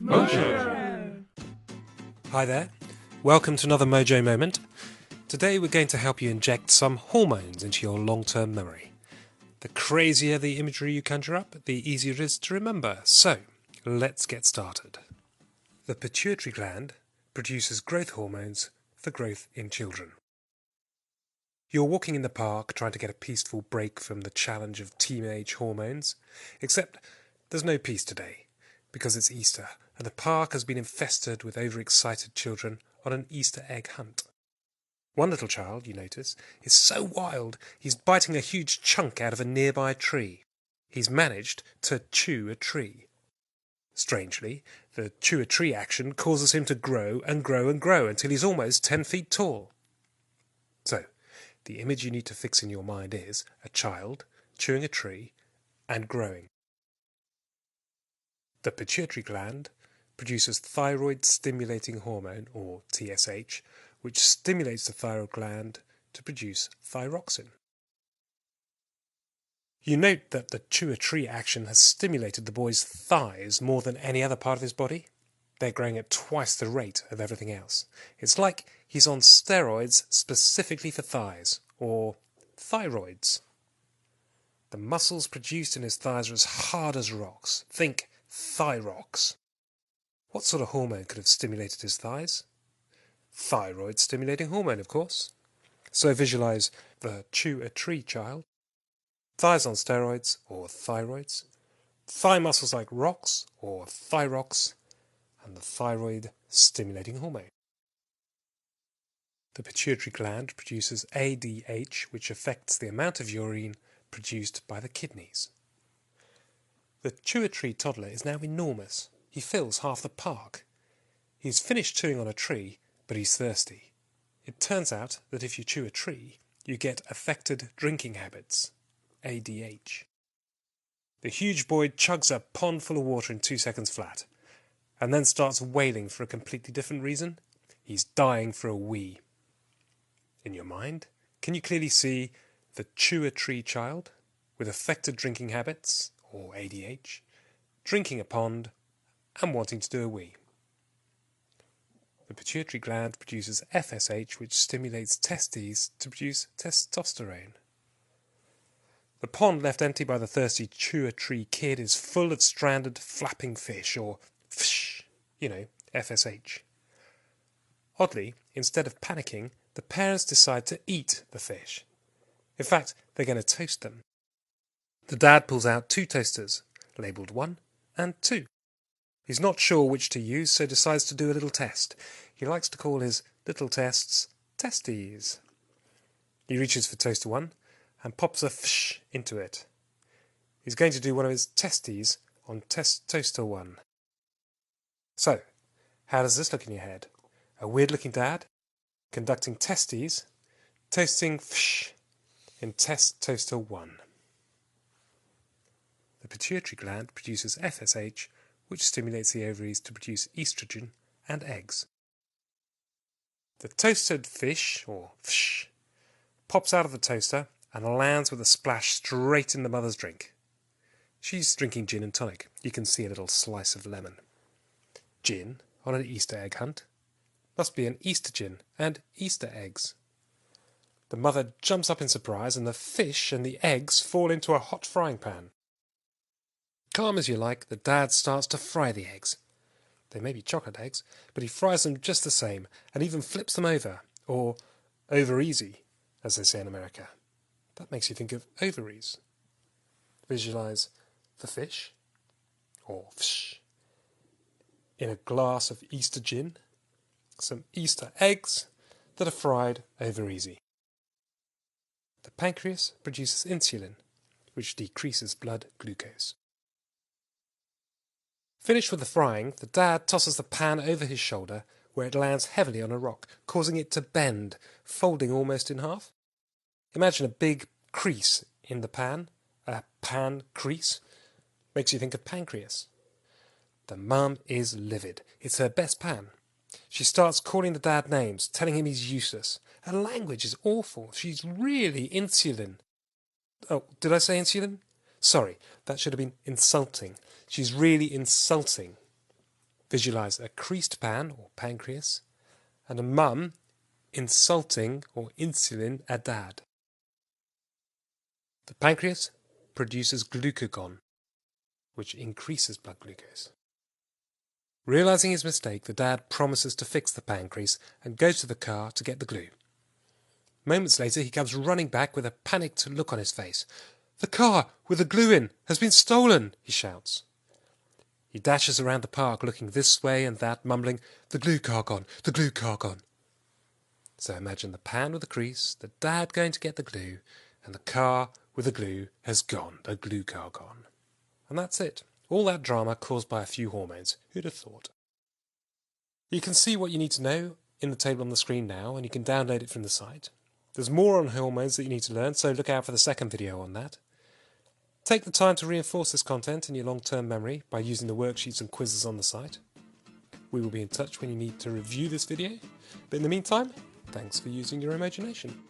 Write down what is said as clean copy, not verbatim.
Mojo! Hi there, welcome to another Mojo Moment. Today we're going to help you inject some hormones into your long-term memory. The crazier the imagery you conjure up, the easier it is to remember. So, let's get started. The pituitary gland produces growth hormones for growth in children. You're walking in the park trying to get a peaceful break from the challenge of teenage hormones, except there's no peace today, because it's Easter and the park has been infested with overexcited children on an Easter egg hunt. One little child, you notice, is so wild he's biting a huge chunk out of a nearby tree. He's managed to chew a tree. Strangely, the chew a tree action causes him to grow and grow and grow until he's almost 10 feet tall. So, the image you need to fix in your mind is a child chewing a tree and growing. The pituitary gland produces thyroid-stimulating hormone, or TSH, which stimulates the thyroid gland to produce thyroxine. You note that the chew a tree action has stimulated the boy's thighs more than any other part of his body. They're growing at twice the rate of everything else. It's like he's on steroids specifically for thighs, or thyroids. The muscles produced in his thighs are as hard as rocks. Think thyrox. What sort of hormone could have stimulated his thighs? Thyroid-stimulating hormone, of course. So visualize the chew a tree child. Thighs on steroids, or thyroids. Thigh muscles like rocks, or thyrox. And the thyroid-stimulating hormone. The pituitary gland produces ADH, which affects the amount of urine produced by the kidneys. The chew-a-tree toddler is now enormous. He fills half the park. He's finished chewing on a tree, but he's thirsty. It turns out that if you chew a tree, you get affected drinking habits, ADH. The huge boy chugs a pond full of water in 2 seconds flat, and then starts wailing for a completely different reason. He's dying for a wee. In your mind, can you clearly see the chew-a-tree child with affected drinking habits, or ADH, drinking a pond and wanting to do a wee? The pituitary gland produces FSH, which stimulates testes to produce testosterone. The pond left empty by the thirsty chew-a-tree kid is full of stranded flapping fish, or FSH, FSH. Oddly, instead of panicking, the parents decide to eat the fish. In fact, they're going to toast them. The dad pulls out 2 toasters, labelled 1 and 2. He's not sure which to use, so decides to do a little test. He likes to call his little tests testes. He reaches for toaster 1 and pops a FSH into it. He's going to do one of his testes on toaster 1. So, how does this look in your head? A weird-looking dad conducting testes, toasting FSH in test toaster 1. The pituitary gland produces FSH, which stimulates the ovaries to produce estrogen and eggs. The toasted fish, or FSH, pops out of the toaster and lands with a splash straight in the mother's drink. She's drinking gin and tonic. You can see a little slice of lemon. Gin on an Easter egg hunt? Must be an Easter gin and Easter eggs. The mother jumps up in surprise and the fish and the eggs fall into a hot frying pan. Calm as you like, the dad starts to fry the eggs. They may be chocolate eggs, but he fries them just the same and even flips them over, or over easy, as they say in America. That makes you think of ovaries. Visualize the fish, or FSH, in a glass of Easter gin, some Easter eggs that are fried over easy. The pancreas produces insulin, which decreases blood glucose. Finished with the frying, the dad tosses the pan over his shoulder, where it lands heavily on a rock, causing it to bend, folding almost in half. Imagine a big crease in the pan. A pan crease. Makes you think of pancreas. The mum is livid. It's her best pan. She starts calling the dad names, telling him he's useless. Her language is awful. She's really insulin. Oh, did I say insulin? Sorry, that should have been insulting. She's really insulting. Visualize a creased pan, or pancreas, and a mum insulting or insulin a dad. The pancreas produces glucagon, which increases blood glucose. Realizing his mistake, the dad promises to fix the pancreas and goes to the car to get the glue. Moments later, he comes running back with a panicked look on his face. "The car with the glue in has been stolen," he shouts. He dashes around the park looking this way and that, mumbling, "The Glucagon, the Glucagon." So imagine the pan with the crease, the dad going to get the glue, and the car with the glue has gone, the Glucagon. And that's it. All that drama caused by a few hormones. Who'd have thought? You can see what you need to know in the table on the screen now, and you can download it from the site. There's more on hormones that you need to learn, so look out for the second video on that. Take the time to reinforce this content in your long-term memory by using the worksheets and quizzes on the site. We will be in touch when you need to review this video, but in the meantime, thanks for using your imagination.